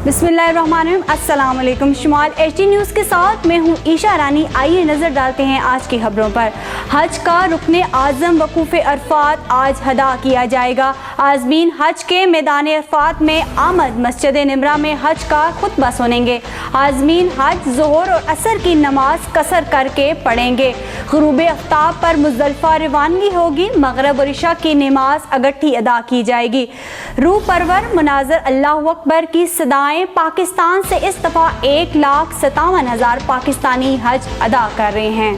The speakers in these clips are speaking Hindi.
बिस्मिल्लाहिर्रहमानिर्रहीम। अस्सलाम वालेकुम। शुमाल HD न्यूज़ के साथ मैं हूँ ईशा रानी। आइए नज़र डालते हैं आज की खबरों पर। हज का रुकने आज़म वकूफ़ अरफात आज अदा किया जाएगा। आज़मीन हज के मैदान अरफात में आमद मस्जिद निमरा में हज का खुतबा सुनेंगे। आज़मीन हज ज़ोहर और असर की नमाज कसर करके पढ़ेंगे। गुरूब आफ्ताब पर मुज़दलिफ़ा रवानगी होगी। मगरिब और इशा की नमाज अगट्ठी अदा की जाएगी। रूह परवर मुनाज़र अल्लाहु अकबर की सदाएं पाकिस्तान से इस दफ़ा 1,57,000 पाकिस्तानी हज अदा कर रहे हैं।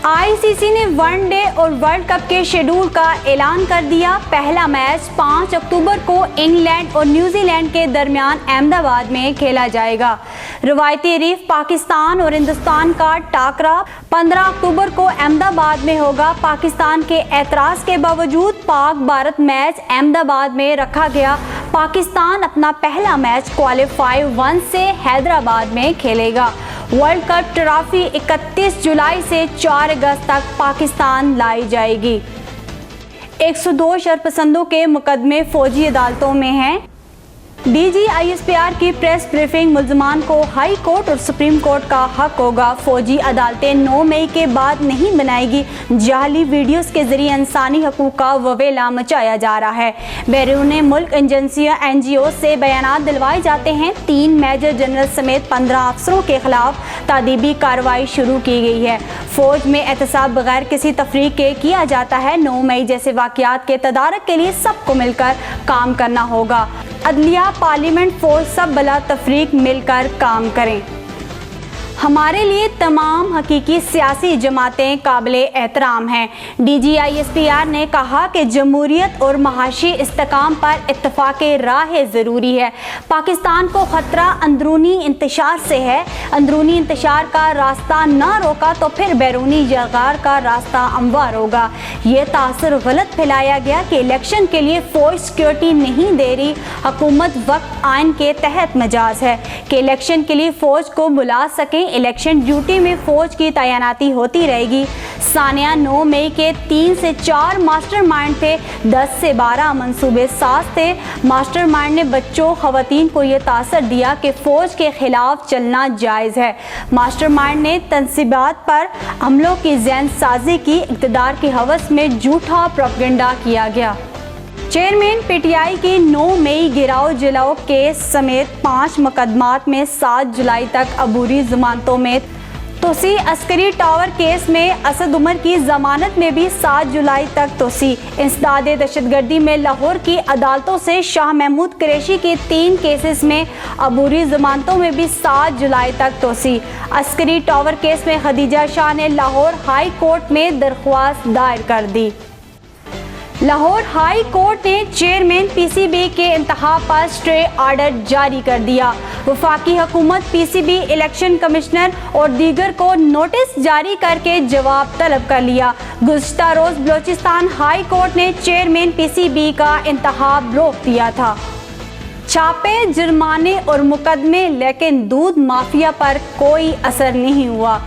ICC ने वनडे और वर्ल्ड कप के शेड्यूल का ऐलान कर दिया। पहला मैच 5 अक्टूबर को इंग्लैंड और न्यूजीलैंड के दरमियान अहमदाबाद में खेला जाएगा। रवायती रीफ पाकिस्तान और हिंदुस्तान का टाकरा 15 अक्टूबर को अहमदाबाद में होगा। पाकिस्तान के एतराज़ के बावजूद पाक भारत मैच अहमदाबाद में रखा गया। पाकिस्तान अपना पहला मैच क्वालिफाई 1 से हैदराबाद में खेलेगा। वर्ल्ड कप ट्रॉफी 31 जुलाई से 4 अगस्त तक पाकिस्तान लाई जाएगी। 102 शरपसंदों के मुकदमे फौजी अदालतों में हैं। DG ISPR की प्रेस ब्रीफिंग। मुल्ज़मान को हाई कोर्ट और सुप्रीम कोर्ट का हक होगा। फौजी अदालतें 9 मई के बाद नहीं बनाएगी। जाली वीडियोस के जरिए इंसानी हकूक़ का ववेला मचाया जा रहा है। बैरून मुल्क एजेंसियाँ NGO से बयान दिलवाए जाते हैं। 3 मेजर जनरल समेत 15 अफसरों के खिलाफ तादीबी कार्रवाई शुरू की गई है। फौज में एहतसाब बगैर किसी तफरीक के किया जाता है। 9 मई जैसे वाक़यात के तदारक के लिए सबको मिलकर काम करना होगा। अदलिया, पार्लियामेंट, फौज सब बला तफरीक मिलकर काम करें। हमारे लिए तमाम हकीकी सियासी जमातें काबिल एहतराम हैं। DG ISPR ने कहा कि जमहूरियत और महाशी इस्तेकाम पर इत्तफाक़ राह ज़रूरी है। पाकिस्तान को ख़तरा अंदरूनी इंतशार से है। अंदरूनी इंतशार का रास्ता ना रोका तो फिर बैरूनी जगार का रास्ता हमवार होगा। ये तासुर गलत फैलाया गया कि इलेक्शन के लिए फ़ौज सिक्योरिटी नहीं दे रही। हुकूमत वक्त आइन के तहत मजाज है कि इलेक्शन के लिए फ़ौज को बुला सकें। इलेक्शन ड्यूटी में फ़ौज की तैनाती होती रहेगी। सानिया 9 मई के 3 से 4 मास्टरमाइंड थे। 10 से 12 मंसूबे साज थे। मास्टरमाइंड ने बच्चों ख़वातीन को ये तासर दिया कि फ़ौज के ख़िलाफ़ चलना जायज़ है। मास्टरमाइंड ने तंसीबात पर हमलों की ज़हन साजी की। इक़्तिदार की हवस में झूठा प्रोपेगेंडा किया गया। चेयरमैन PTI की 9 मई गिराव जलाओ केस समेत 5 मुकदमात में 7 जुलाई तक अबूरी जमानतों में तोसी। अस्करी टावर केस में असद उमर की जमानत में भी 7 जुलाई तक तोसी। इंसदाद दहशतगर्दी में लाहौर की अदालतों से शाह महमूद कुरैशी के 3 केसेस में अबूरी जमानतों में भी 7 जुलाई तक तोसी। अस्करी टावर केस में खदीजा शाह ने लाहौर हाई कोर्ट में दरख्वास्त दायर कर दी। लाहौर हाई कोर्ट ने चेयरमैन PCB के इंतहा पर स्टे ऑर्डर जारी कर दिया। वफाकी हुकूमत PCB, इलेक्शन कमिश्नर और दीगर को नोटिस जारी करके जवाब तलब कर लिया। गुज़श्ता रोज़ बलोचिस्तान हाई कोर्ट ने चेयरमैन PCB का इंतहा रोक दिया था। छापे, जुर्माने और मुकदमे, लेकिन दूध माफिया पर कोई असर नहीं हुआ।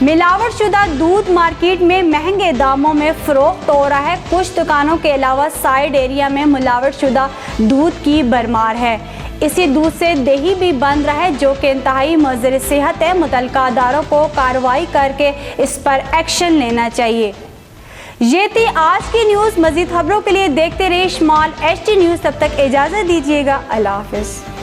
मिलावट शुदा दूध मार्केट में महंगे दामों में फ़रोख्त हो रहा है। कुछ दुकानों के अलावा साइड एरिया में मिलावट शुदा दूध की भरमार है। इसी दूध से दही भी बन रहा है, जो कि इंतहाई मुज़र सेहत है। मुतल्लिका अदारों को कार्रवाई करके इस पर एक्शन लेना चाहिए। ये थी आज की न्यूज़। मज़ीद खबरों के लिए देखते रहिए शुमाल HD न्यूज़। तब तक इजाज़त दीजिएगा। अल्लाह हाफ़िज़।